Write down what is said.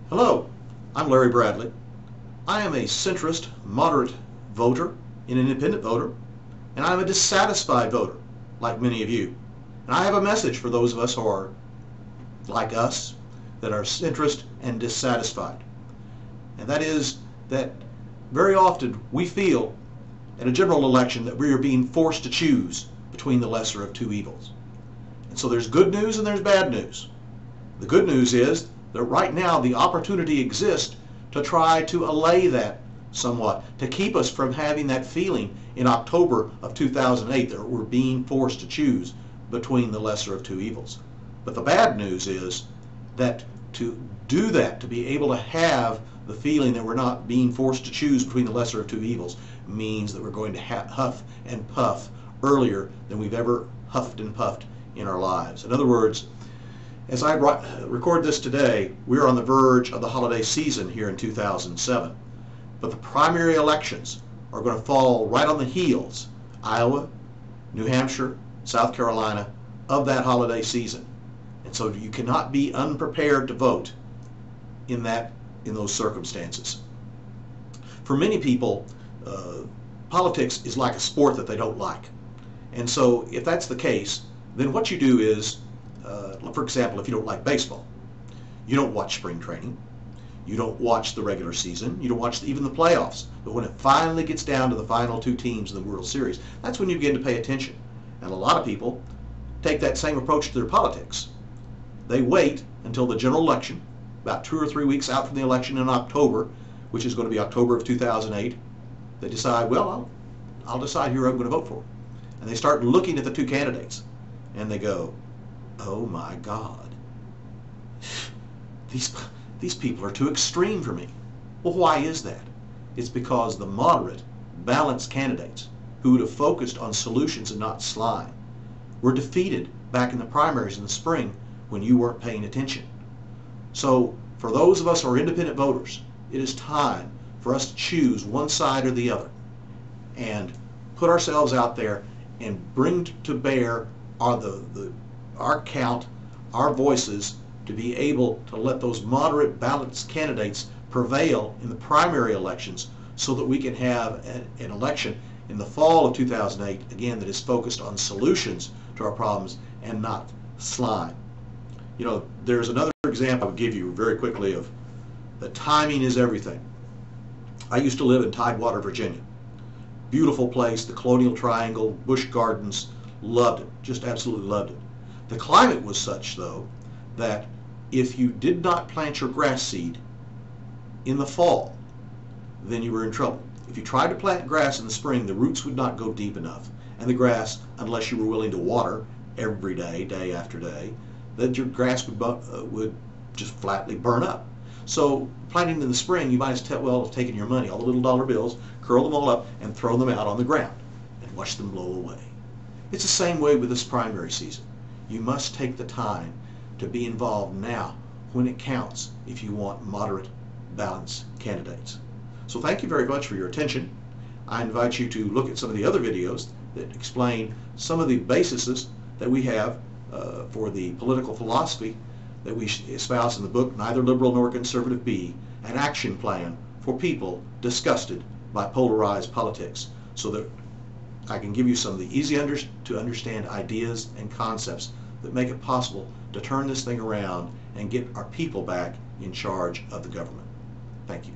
Hello, I'm Larry Bradley. I am a centrist, moderate voter, an independent voter, and I'm a dissatisfied voter, like many of you. And I have a message for those of us who are like us, that are centrist and dissatisfied. And that is that very often we feel at a general election that we are being forced to choose between the lesser of two evils. And so there's good news and there's bad news. The good news is that right now the opportunity exists to try to allay that somewhat, to keep us from having that feeling in October of 2008 that we're being forced to choose between the lesser of two evils. But the bad news is that to do that, to be able to have the feeling that we're not being forced to choose between the lesser of two evils, means that we're going to huff and puff earlier than we've ever huffed and puffed in our lives. In other words, as I record this today, we're on the verge of the holiday season here in 2007. But the primary elections are going to fall right on the heels, Iowa, New Hampshire, South Carolina, of that holiday season. And so you cannot be unprepared to vote in those circumstances. For many people, politics is like a sport that they don't like. And so if that's the case, then what you do is, for example, if you don't like baseball, you don't watch spring training, you don't watch the regular season, you don't watch even the playoffs. But when it finally gets down to the final two teams in the World Series, that's when you begin to pay attention. And a lot of people take that same approach to their politics. They wait until the general election, about 2 or 3 weeks out from the election in October, which is going to be October of 2008. They decide, well, I'll decide who I'm going to vote for. And they start looking at the two candidates, and they go, oh my God, these people are too extreme for me. Well, why is that? It's because the moderate, balanced candidates who would have focused on solutions and not slime were defeated back in the primaries in the spring when you weren't paying attention. So for those of us who are independent voters, it is time for us to choose one side or the other and put ourselves out there and bring to bear our count, our voices, to be able to let those moderate, balanced candidates prevail in the primary elections so that we can have an election in the fall of 2008, again, that is focused on solutions to our problems and not slime. You know, there's another example I would give you very quickly of the timing is everything. I used to live in Tidewater, Virginia. Beautiful place, the Colonial Triangle, Busch Gardens, loved it, just absolutely loved it. The climate was such, though, that if you did not plant your grass seed in the fall, then you were in trouble. If you tried to plant grass in the spring, the roots would not go deep enough, and the grass, unless you were willing to water every day, day after day, then your grass would just flatly burn up. So planting in the spring, you might as well have taken your money, all the little dollar bills, curl them all up, and throw them out on the ground and watch them blow away. It's the same way with this primary season. You must take the time to be involved now when it counts if you want moderate, balanced candidates. So thank you very much for your attention. I invite you to look at some of the other videos that explain some of the bases that we have for the political philosophy that we espouse in the book, Neither Liberal Nor Conservative Be, an action plan for people disgusted by polarized politics, so that I can give you some of the easy to understand ideas and concepts that make it possible to turn this thing around and get our people back in charge of the government. Thank you.